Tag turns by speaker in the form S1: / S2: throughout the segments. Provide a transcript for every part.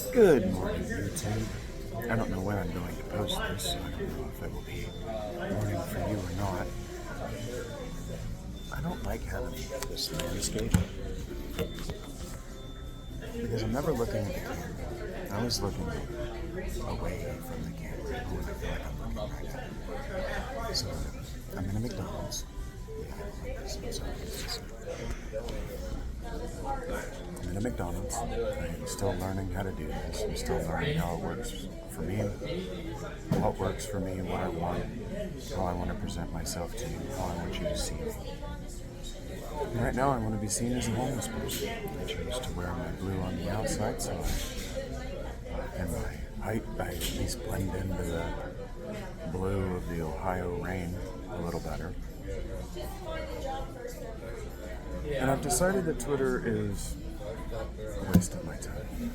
S1: Good morning, YouTube. I don't know when I'm going to post this, so I don't know if it will be morning for you or not. I don't like having this landscape because I'm never looking at the camera. I always looking away from the camera when I feel like I'm looking right at it. So I'm in a McDonald's. I'm in a McDonald's. I'm still learning how to do this. I'm still learning how it works for me, what works for me, what I want, how I want to present myself to you, how I want you to see me. And right now I want to be seen as a homeless person. I chose to wear my blue on the outside so and my height, I at least blend into the blue of the Ohio rain a little better. And I've decided that Twitter is a waste of my time.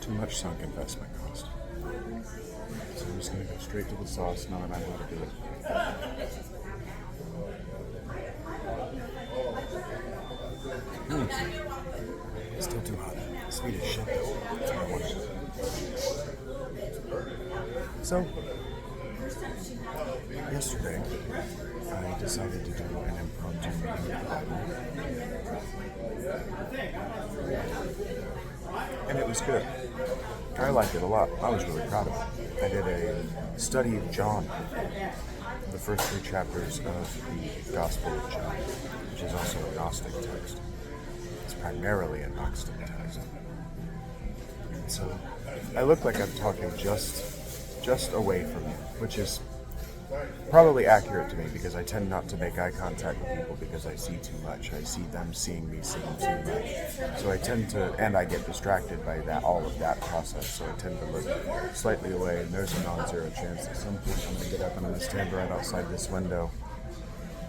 S1: Too much sunk investment cost. So I'm just going to go straight to the sauce now that I know how to do it. It's still too hot. Sweet as shit though. That's what I wanted. So, yesterday, I decided to do an impromptu meeting. And it was good. I liked it a lot. I was really proud of it. I did a study of John, the first 3 chapters of the Gospel of John, which is also a Gnostic text. It's primarily a Gnostic text. And so I look like I'm talking just away from you, which is probably accurate to me because I tend not to make eye contact with people because I see too much. I see them seeing me seeing too much. So I tend to, and I get distracted by that, all of that process. So I tend to look slightly away, and there's a non-zero chance that some point I'm going to get up and I'm going to stand right outside this window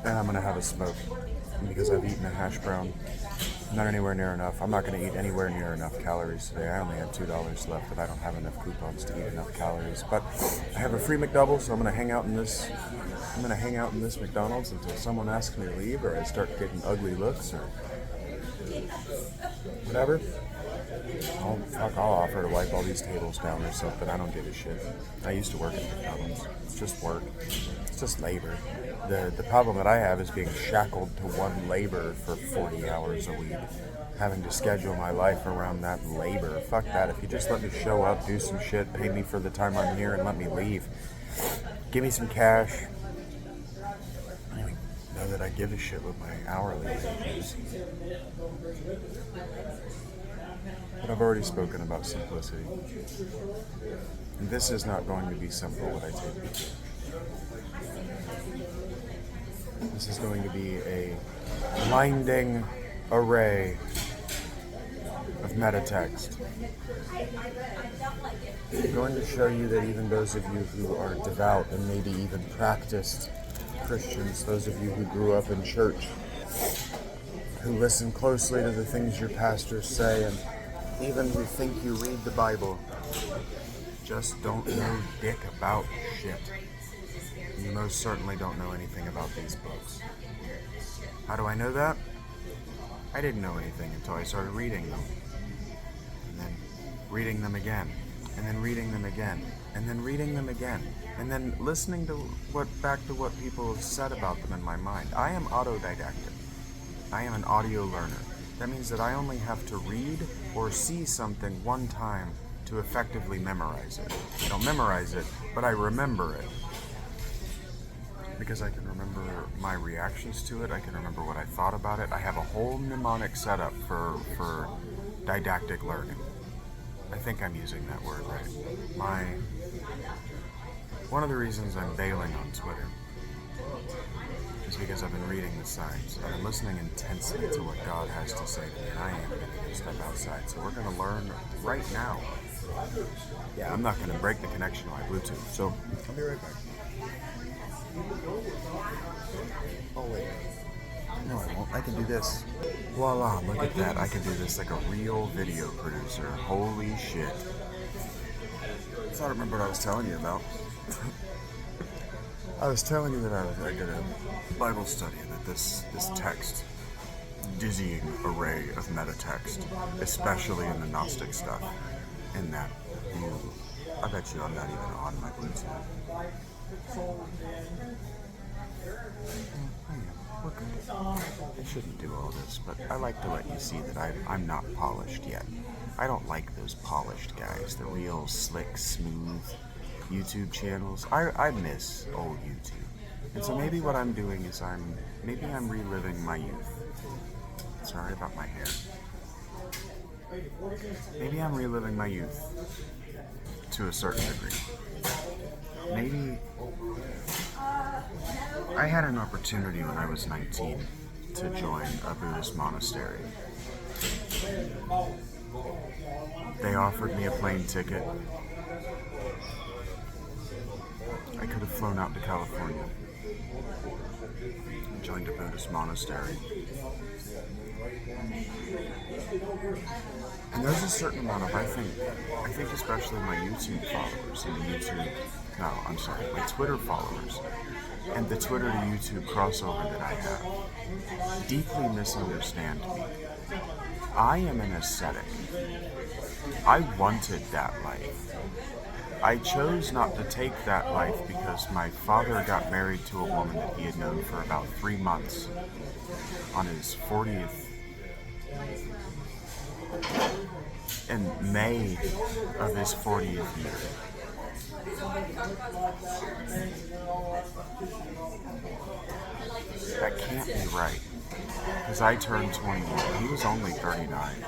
S1: and I'm going to have a smoke because I've eaten a hash brown. Not anywhere near enough. I'm not going to eat anywhere near enough calories today. I only have $2 left, but I don't have enough coupons to eat enough calories. But I have a free McDouble, so I'm going to hang out in this. I'm going to hang out in this McDonald's until someone asks me to leave, or I start getting ugly looks, or whatever. I'll offer to wipe all these tables down or something. I don't give a shit. I used to work at McDonald's. It's just work. It's just labor. The problem that I have is being shackled to one labor for 40 hours a week. Having to schedule my life around that labor. Fuck that. If you just let me show up, do some shit, pay me for the time I'm here, and let me leave. Give me some cash. I don't know that I give a shit what my hourly rate is. But I've already spoken about simplicity. And this is not going to be simple, what I take you to. This is going to be a blinding array of metatext. I'm going to show you that even those of you who are devout and maybe even practiced Christians, those of you who grew up in church, who listen closely to the things your pastors say, and even who think you read the Bible, just don't know dick about shit. You most certainly don't know anything about these books. How do I know that? I didn't know anything until I started reading them. And then reading them again. And then reading them again. And then reading them again. And then listening to what people have said about them in my mind. I am autodidactic. I am an audio learner. That means that I only have to read or see something one time to effectively memorize it. I don't memorize it, but I remember it. Because I can remember my reactions to it, I can remember what I thought about it. I have a whole mnemonic setup for didactic learning. I think I'm using that word right. One of the reasons I'm bailing on Twitter is because I've been reading the signs. I've been listening intensely to what God has to say to me, and I am going to step outside. So we're going to learn right now. Yeah, I'm not going to break the connection on my Bluetooth, so I'll be right back. Oh wait. No, I won't. I can do this. Voila, look at that. I can do this like a real video producer. Holy shit. I thought I remember what I was telling you about. I was telling you that I did a Bible study and that this text, dizzying array of metatext, especially in the Gnostic stuff, in that I bet you I'm not even on my Bluetooth. We're good. I shouldn't do all this, but I like to let you see that I'm not polished yet. I don't like those polished guys, the real slick, smooth YouTube channels. I miss old YouTube. And so maybe what I'm doing is I'm reliving my youth. Sorry about my hair. Maybe I'm reliving my youth to a certain degree. Maybe I had an opportunity when I was 19 to join a Buddhist monastery. They offered me a plane ticket. I could have flown out to California, joined a Buddhist monastery. And there's a certain amount of, I think especially my YouTube followers and my Twitter followers and the Twitter to YouTube crossover that I have deeply misunderstand me. I am an ascetic. I wanted that life. I chose not to take that life because my father got married to a woman that he had known for about 3 months on his 40th in May of his 40th year. That can't be right. Because I turned 21. He was only 39.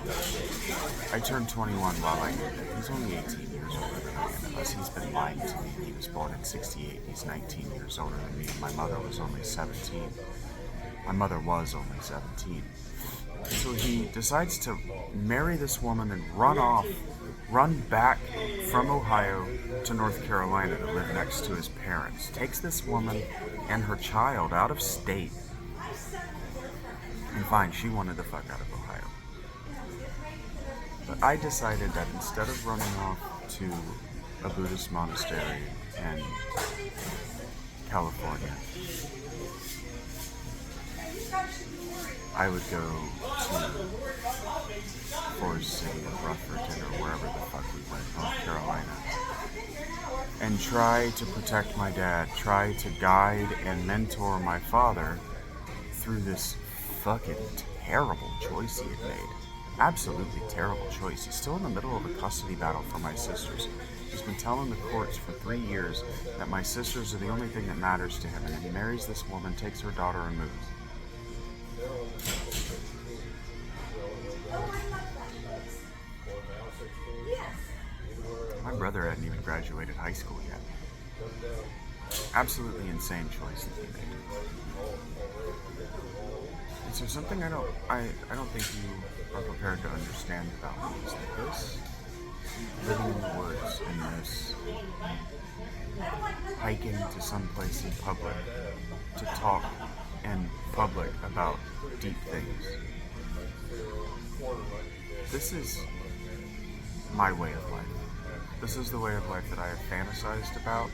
S1: I turned 21 while I knew that. He's only 18 years older than I am, unless he's been lying to me. He was born in 68. He's 19 years older than me. My mother was only 17. My mother was only 17. So he decides to marry this woman and run back from Ohio to North Carolina to live next to his parents. Takes this woman and her child out of state. And fine, she wanted the fuck out of Ohio. But I decided that instead of running off to a Buddhist monastery in California, I would go to Forest City or Rutherford or wherever the fuck we went, North Carolina, and try to protect my dad, try to guide and mentor my father through this fucking terrible choice he had made. Absolutely terrible choice. He's still in the middle of a custody battle for my sisters. He's been telling the courts for 3 years that my sisters are the only thing that matters to him, and then he marries this woman, takes her daughter, and moves. My brother hadn't even graduated high school yet. Absolutely insane choice that he made. And so something I don't think you are prepared to understand about me is that this living in the woods and this hiking to someplace in public to talk in public about deep things. This is my way of life. This is the way of life that I have fantasized about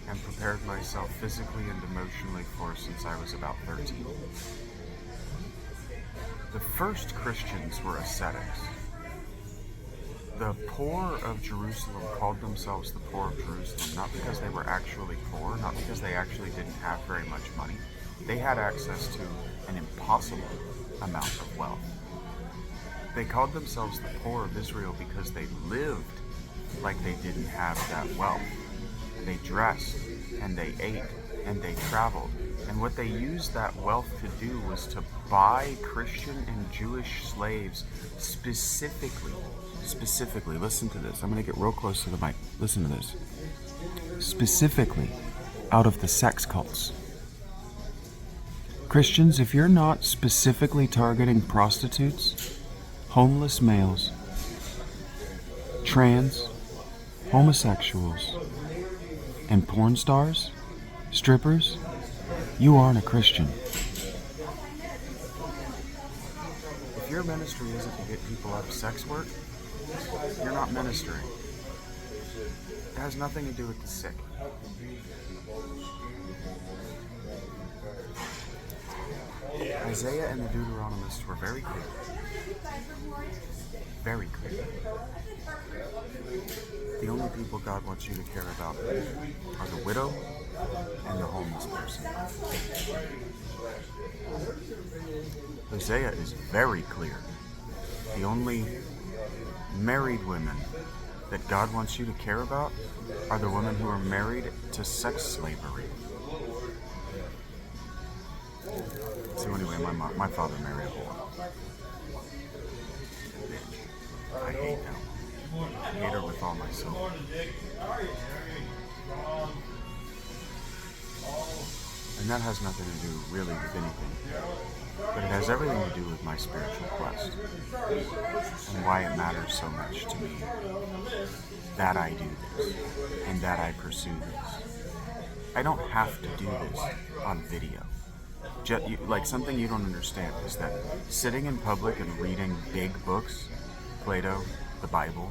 S1: and prepared myself physically and emotionally for since I was about 13. The first Christians were ascetics. The poor of Jerusalem called themselves the poor of Jerusalem, not because they were actually poor, not because they actually didn't have very much money. They had access to an impossible amount of wealth. They called themselves the poor of Israel because they lived like they didn't have that wealth. They dressed, and they ate, and they traveled. And what they used that wealth to do was to buy Christian and Jewish slaves specifically, listen to this. I'm going to get real close to the mic. Listen to this. Specifically, out of the sex cults. Christians, if you're not specifically targeting prostitutes, homeless males, trans, homosexuals, and porn stars, strippers, you aren't a Christian. If your ministry isn't to get people out of sex work, you're not ministering. It has nothing to do with the sick. Isaiah and the Deuteronomists were very clear. Very clear. The only people God wants you to care about are the widow and the homeless person. Hosea is very clear. The only married women that God wants you to care about are the women who are married to sex slavery. So anyway, my father married a whore. I hate him. I hate her with all my soul. And that has nothing to do really with anything. But it has everything to do with my spiritual quest. And why it matters so much to me that I do this and that I pursue this. I don't have to do this on video. Like, something you don't understand is that sitting in public and reading big books, Plato, the Bible,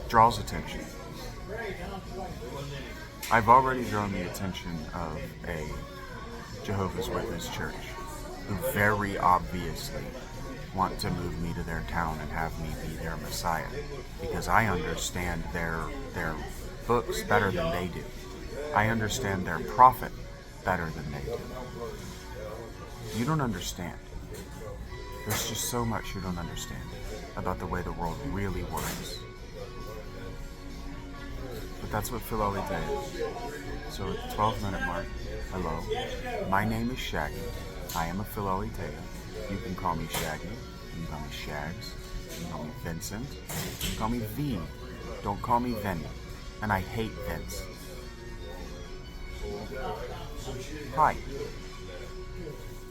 S1: draws attention. I've already drawn the attention of a Jehovah's Witness church who very obviously want to move me to their town and have me be their Messiah, because I understand their books better than they do. I understand their prophet better than they do. You don't understand. There's just so much you don't understand about the way the world really works. But that's what Philolite is. So at the 12-minute mark, hello, my name is Shaggy. I am a Philolite. You can call me Shaggy. You can call me Shags. You can call me Vincent. You can call me V. Don't call me Vin. And I hate Vince. Hi.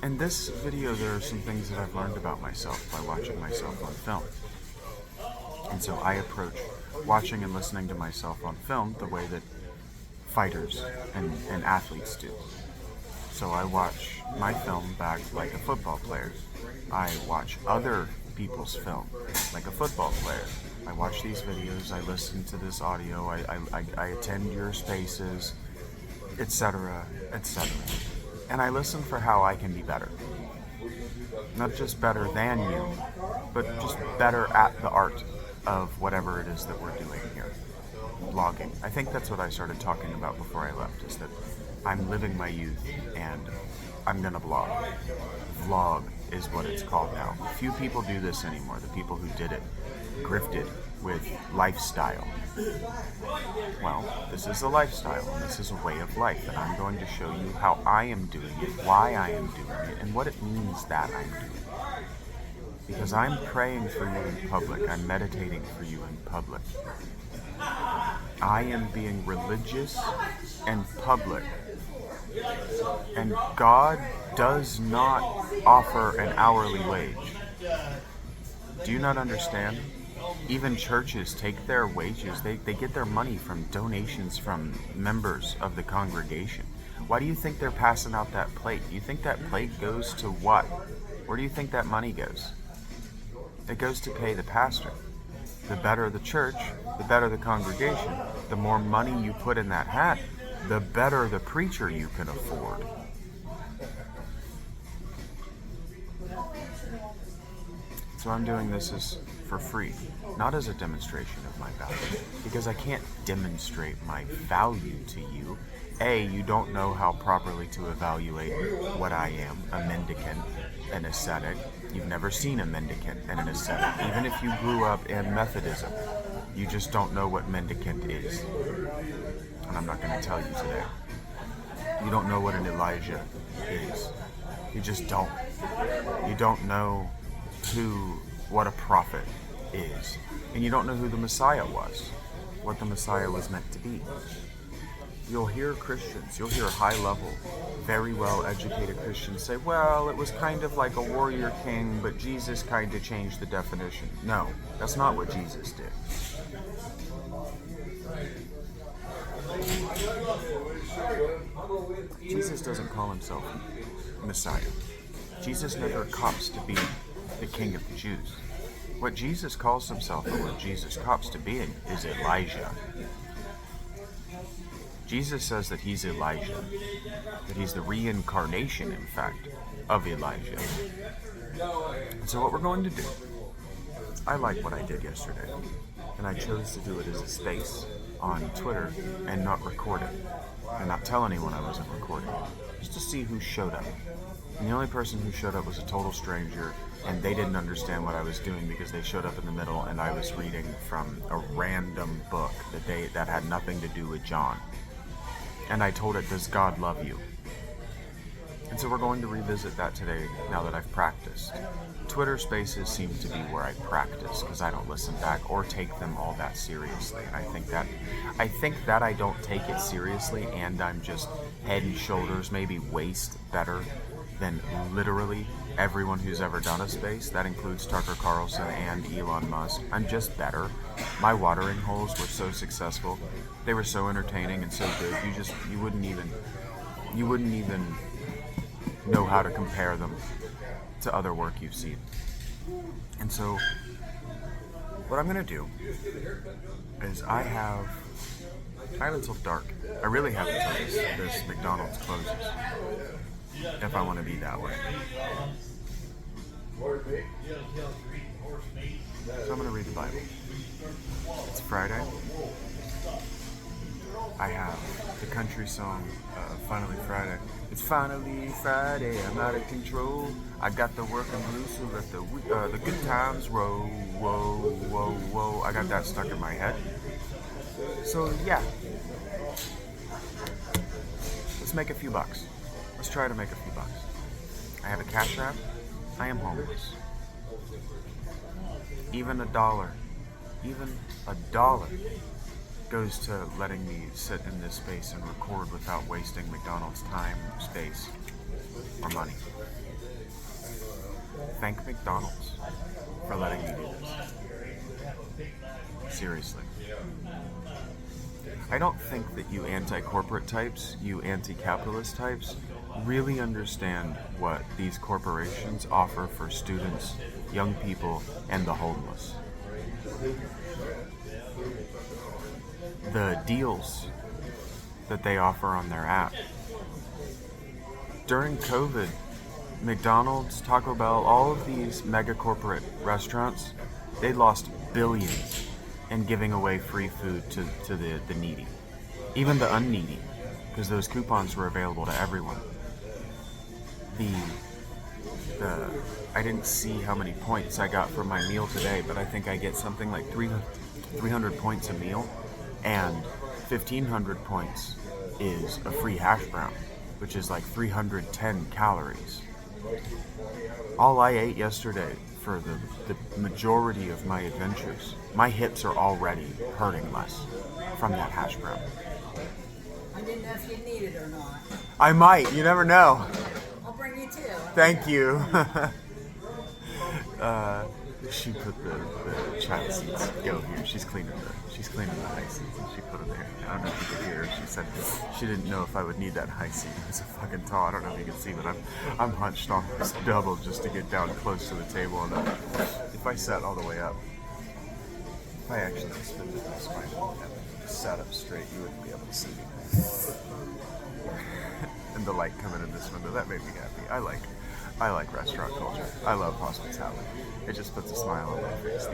S1: In this video, there are some things that I've learned about myself by watching myself on film. And so I approach watching and listening to myself on film the way that fighters and athletes do. So I watch my film back like a football player. I watch other people's film like a football player. I watch these videos, I listen to this audio, I attend your spaces, etc., etc. And I listen for how I can be better. Not just better than you, but just better at the art of whatever it is that we're doing here. Vlogging. I think that's what I started talking about before I left, is that I'm living my youth and I'm gonna vlog. Vlog is what it's called now. Few people do this anymore. The people who did it grifted with lifestyle. Well, this is a lifestyle, and this is a way of life, and I'm going to show you how I am doing it, why I am doing it, and what it means that I'm doing it. Because I'm praying for you in public, I'm meditating for you in public. I am being religious and public. And God does not offer an hourly wage. Do you not understand? Even churches take their wages, they get their money from donations from members of the congregation. Why do you think they're passing out that plate? You think that plate goes to what? Where do you think that money goes? It goes to pay the pastor. The better the church, the better the congregation, the more money you put in that hat, the better the preacher you can afford. So I'm doing this as for free, not as a demonstration of my value, because I can't demonstrate my value to you. A, you don't know how properly to evaluate what I am, a mendicant, an ascetic. You've never seen a mendicant and an ascetic. Even if you grew up in Methodism, you just don't know what mendicant is. And I'm not going to tell you today. You don't know what an Elijah is. You just don't. You don't know what a prophet is. And you don't know who the Messiah was, what the Messiah was meant to be. You'll hear Christians, you'll hear high-level, very well-educated Christians say, well, it was kind of like a warrior king, but Jesus kind of changed the definition. No, that's not what Jesus did. Jesus doesn't call himself Messiah. Jesus never cops to be the King of the Jews. What Jesus calls himself, or what Jesus cops to being, is Elijah. Jesus says that he's Elijah, that he's the reincarnation, in fact, of Elijah. And so what we're going to do, I like what I did yesterday, and I chose to do it as a space on Twitter and not record it, and not tell anyone I wasn't recording, just to see who showed up. And the only person who showed up was a total stranger, and they didn't understand what I was doing because they showed up in the middle and I was reading from a random book that had nothing to do with John. And I told it, "Does God love you?" And so we're going to revisit that today now that I've practiced. Twitter Spaces seem to be where I practice because I don't listen back or take them all that seriously. And I think that I don't take it seriously, and I'm just head and shoulders, maybe waist better than literally everyone who's ever done a space. That includes Tucker Carlson and Elon Musk. I'm just better. My watering holes were so successful. They were so entertaining and so good. You wouldn't even know how to compare them to other work you've seen. And so what I'm going to do is I have until dark. I really have until this McDonald's closes, if I want to be that way. So I'm going to read the Bible. It's Friday. I have the country song, Finally Friday. It's finally Friday, I'm out of control. I got the working blues, so let the good times roll. Whoa, whoa, whoa. I got that stuck in my head. So yeah, let's make a few bucks. Let's try to make a few bucks. I have a Cash App. I am homeless. Even a dollar goes to letting me sit in this space and record without wasting McDonald's time, space, or money. Thank McDonald's for letting me do this. Seriously. I don't think that you anti-corporate types, you anti-capitalist types, really understand what these corporations offer for students, young people, and the homeless. The deals that they offer on their app. During COVID, McDonald's, Taco Bell, all of these mega corporate restaurants, they lost billions in giving away free food to the needy. Even the unneedy, because those coupons were available to everyone. I didn't see how many points I got for my meal today, but I think I get something like 300 points a meal, and 1,500 points is a free hash brown, which is like 310 calories. All I ate yesterday for the majority of my adventures, my hips are already hurting less from that hash brown.
S2: I didn't know if you need it or not.
S1: I might, you never know.
S2: I'll bring you two.
S1: Thank you. She put the child seats go here. She's cleaning the high seats, and she put them there. I don't know if you could hear her. She said she didn't know if I would need that high seat. It was a fucking tall. I don't know if you can see, but I'm hunched almost double just to get down close to the table. And if I sat all the way up, if I actually spin the spine and sat up straight, you wouldn't be able to see me. And the light coming in this window, that made me happy. I like restaurant culture. I love hospitality. It just puts a smile on my face.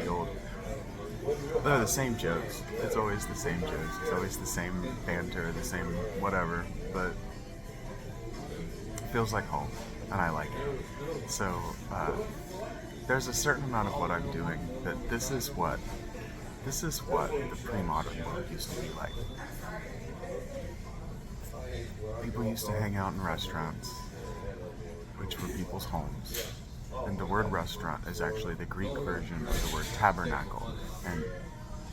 S1: They're the same jokes. It's always the same jokes. It's always the same banter, the same whatever, but it feels like home, and I like it. So there's a certain amount of what I'm doing that this is what the pre-modern world used to be like. People used to hang out in restaurants, which were people's homes. And the word restaurant is actually the Greek version of the word tabernacle. And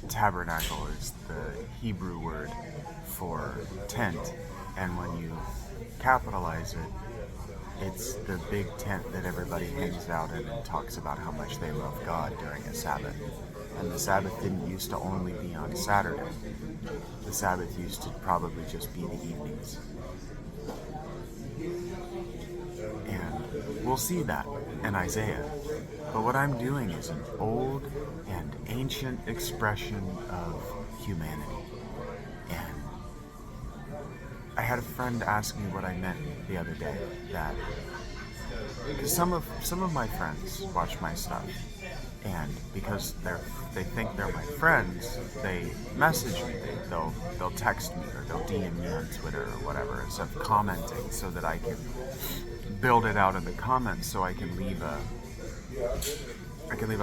S1: tabernacle is the Hebrew word for tent. And when you capitalize it, it's the big tent that everybody hangs out in and talks about how much they love God during a Sabbath. And the Sabbath didn't used to only be on Saturday. The Sabbath used to probably just be the evenings. And we'll see that in Isaiah. But what I'm doing is an old and ancient expression of humanity. And I had a friend ask me what I meant the other day, that because some of my friends watch my stuff, and because they think they're my friends, they message me. They'll text me, or they'll DM me on Twitter or whatever, instead of commenting, so that I can build it out in the comments, so I can leave a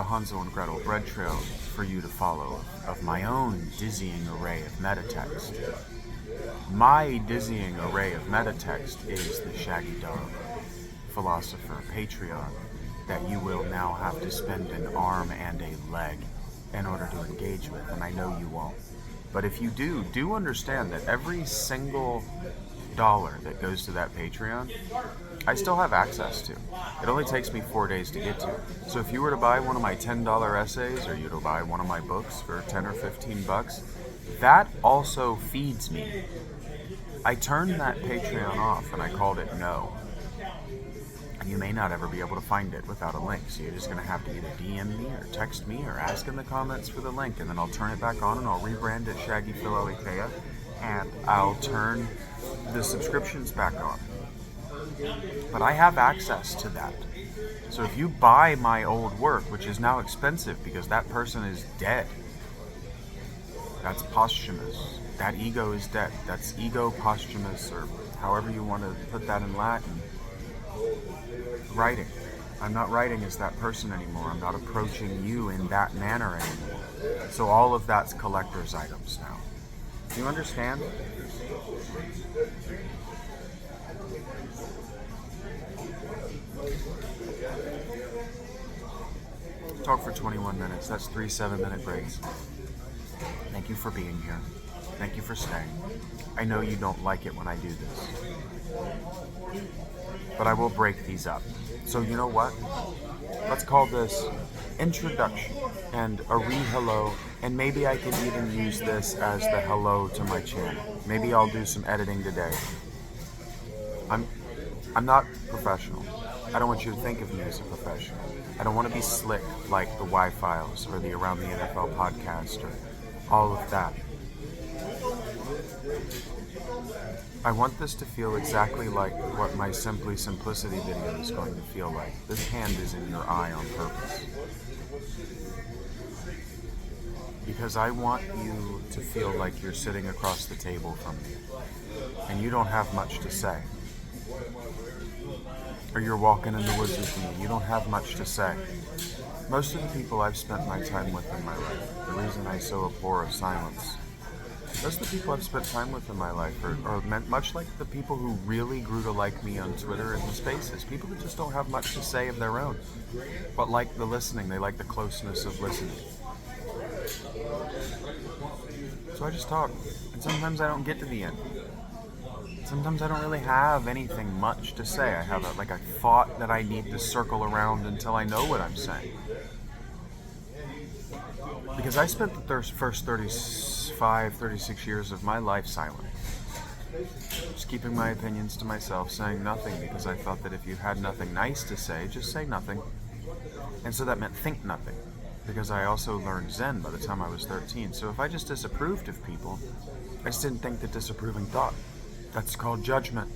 S1: Hansel and Gretel bread trail for you to follow of my own dizzying array of metatext. My dizzying array of metatext is the Shaggy Dog Philosopher Patreon that you will now have to spend an arm and a leg in order to engage with, and I know you won't. But if you do understand that every single dollar that goes to that Patreon, I still have access to. It only takes me 4 days to get to. So if you were to buy one of my $10 essays, or you were to buy one of my books for 10 or 15 bucks, that also feeds me. I turned that Patreon off and I called it no. And you may not ever be able to find it without a link, so you're just going to have to either DM me or text me or ask in the comments for the link, and then I'll turn it back on and I'll rebrand it Shaggy Phil Ikea, and I'll turn the subscriptions back on. But I have access to that. So if you buy my old work, which is now expensive because that person is dead, that's posthumous. That ego is dead. That's ego posthumous, or however you want to put that in Latin. Writing. I'm not writing as that person anymore. I'm not approaching you in that manner anymore. So all of that's collector's items now. Do you understand? Talk for 21 minutes. That's 3 7-minute breaks. Thank you for being here. Thank you for staying. I know you don't like it when I do this, but I will break these up. So you know what? Let's call this introduction and a re-hello, and maybe I can even use this as the hello to my channel. Maybe I'll do some editing today. I'm not professional. I don't want you to think of me as a professional. I don't want to be slick like the Y-Files or the Around the NFL podcast or all of that. I want this to feel exactly like what my Simply Simplicity video is going to feel like. This hand is in your eye on purpose. Because I want you to feel like you're sitting across the table from me, and you don't have much to say. Or you're walking in the woods with me, you don't have much to say. Most of the people I've spent my time with in my life, the reason I so abhor silence, most of the people I've spent time with in my life are much like the people who really grew to like me on Twitter and the Spaces. People who just don't have much to say of their own, but like the listening. They like the closeness of listening. So I just talk, and sometimes I don't get to the end. Sometimes I don't really have anything much to say. I have a thought that I need to circle around until I know what I'm saying. Because I spent the first 35, 36 years of my life silent. Just keeping my opinions to myself, saying nothing, because I thought that if you had nothing nice to say, just say nothing. And so that meant think nothing, because I also learned Zen by the time I was 13. So if I just disapproved of people, I just didn't think the disapproving thought. That's called judgment.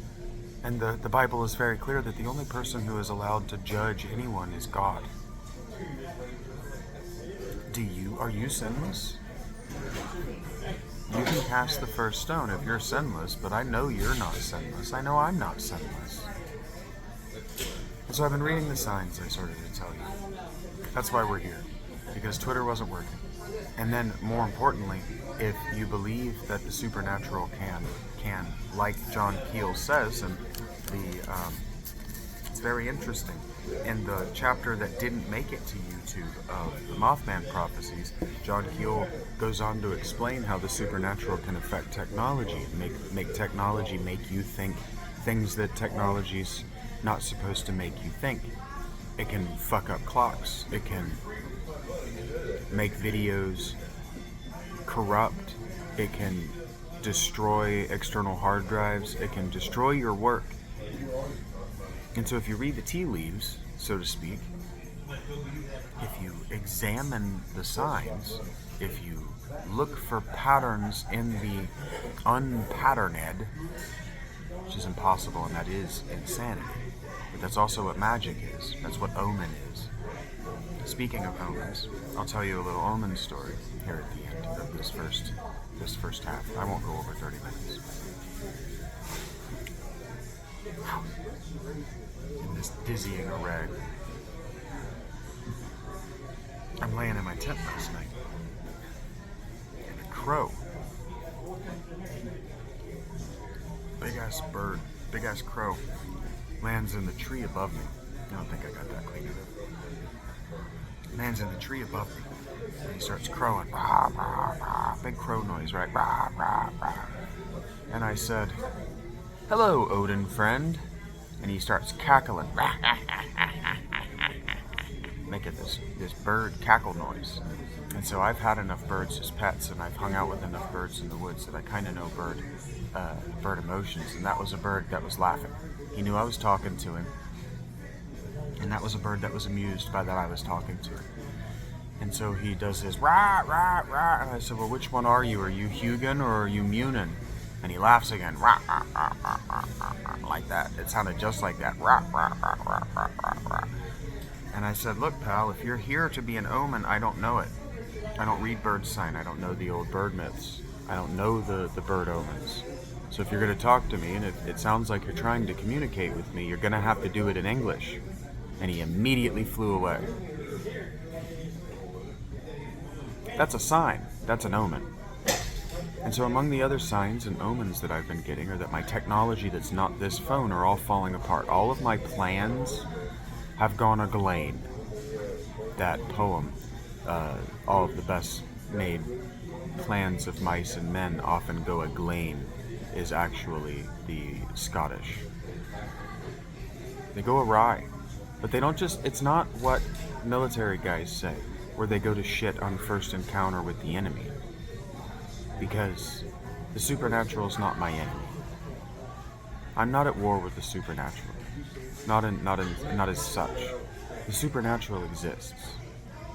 S1: And the Bible is very clear that the only person who is allowed to judge anyone is God. Are you sinless? You can cast the first stone if you're sinless, but I know you're not sinless. I know I'm not sinless. And so I've been reading the signs I started to tell you. That's why we're here. Because Twitter wasn't working. And then, more importantly, if you believe that the supernatural can, like John Keel says, and it's very interesting. In the chapter that didn't make it to YouTube of the Mothman prophecies, John Keel goes on to explain how the supernatural can affect technology, make technology make you think things that technology's not supposed to make you think. It can fuck up clocks. It can make videos corrupt. It can destroy external hard drives. It can destroy your work. And so if you read the tea leaves, so to speak, if you examine the signs, if you look for patterns in the unpatterned, which is impossible, and that is insanity. But that's also what magic is. That's what omen is. Speaking of omens, I'll tell you a little omen story here at the end of this first half. I won't go over 30 minutes. In this dizzying array. I'm laying in my tent last night, and a crow, big ass bird, big ass crow, lands in the tree above me. I don't think I got that clean enough. Lands in the tree above me, and he starts crowing. Rah, rah, rah. Big crow noise, right? Rah, rah, rah. And I said, "Hello, Odin friend." And he starts cackling, making this bird cackle noise. And so I've had enough birds as pets, and I've hung out with enough birds in the woods that I kind of know bird emotions. And that was a bird that was laughing. He knew I was talking to him. And that was a bird that was amused by that I was talking to him. And so he does his rah, rah, rah. And I said, "Well, which one are you? Are you Hugin or are you Munin?" And he laughs again, rah, rah, rah, rah, rah, rah, rah, like that. It sounded just like that, rah, rah, rah, rah, rah, rah, rah. And I said, "Look, pal, if you're here to be an omen, I don't know it. I don't read bird sign. I don't know the old bird myths. I don't know the bird omens. So if you're going to talk to me, and it sounds like you're trying to communicate with me, you're going to have to do it in English." And he immediately flew away. That's a sign. That's an omen. And so among the other signs and omens that I've been getting are that my technology that's not this phone are all falling apart. All of my plans have gone aglain. That poem, all of the best made plans of mice and men often go aglain, is actually the Scottish. They go awry. But they don't just, it's not what military guys say, where they go to shit on first encounter with the enemy. Because the supernatural is not my enemy. I'm not at war with the supernatural. Not as such. The supernatural exists.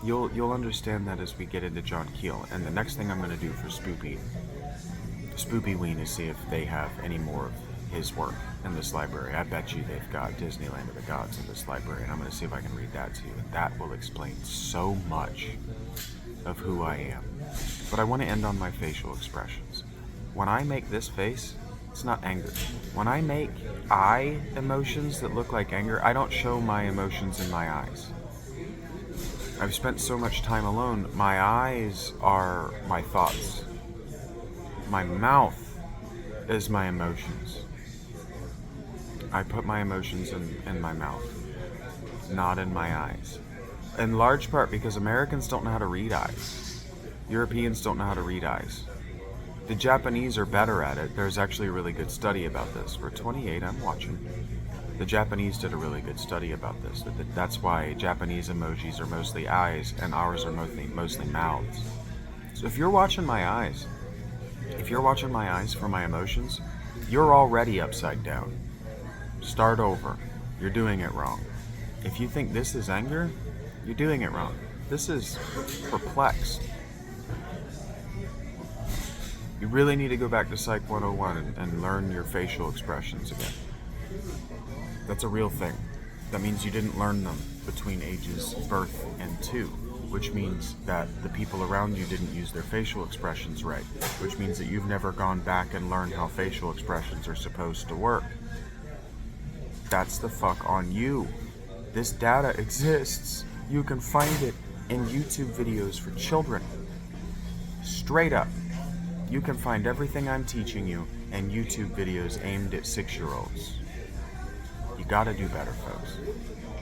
S1: You'll understand that as we get into John Keel. And the next thing I'm going to do for Spoopy Ween is see if they have any more of his work in this library. I bet you they've got Disneyland of the Gods in this library, and I'm going to see if I can read that to you. And that will explain so much of who I am. But I want to end on my facial expressions. When I make this face, it's not anger. When I make eye emotions that look like anger, I don't show my emotions in my eyes. I've spent so much time alone, my eyes are my thoughts. My mouth is my emotions. I put my emotions in my mouth, not in my eyes. In large part because Americans don't know how to read eyes. Europeans don't know how to read eyes. The Japanese are better at it. There's actually a really good study about this. For 28, I'm watching. The Japanese did a really good study about this. That's why Japanese emojis are mostly eyes and ours are mostly mouths. So if you're watching my eyes for my emotions, you're already upside down. Start over. You're doing it wrong. If you think this is anger, you're doing it wrong. This is perplexed. You really need to go back to Psych 101 and learn your facial expressions again. That's a real thing. That means you didn't learn them between ages birth and 2, which means that the people around you didn't use their facial expressions right, which means that you've never gone back and learned how facial expressions are supposed to work. That's the fuck on you. This data exists. You can find it in YouTube videos for children. Straight up. You can find everything I'm teaching you in YouTube videos aimed at 6-year-olds. You gotta do better, folks.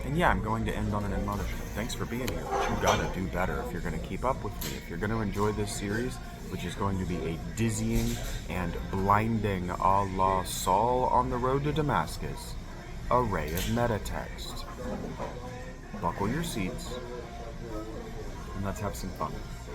S1: And yeah, I'm going to end on an admonishment. Thanks for being here, but you gotta do better if you're gonna keep up with me. If you're gonna enjoy this series, which is going to be a dizzying and blinding a la Saul on the road to Damascus array of metatext. Buckle your seats, and let's have some fun.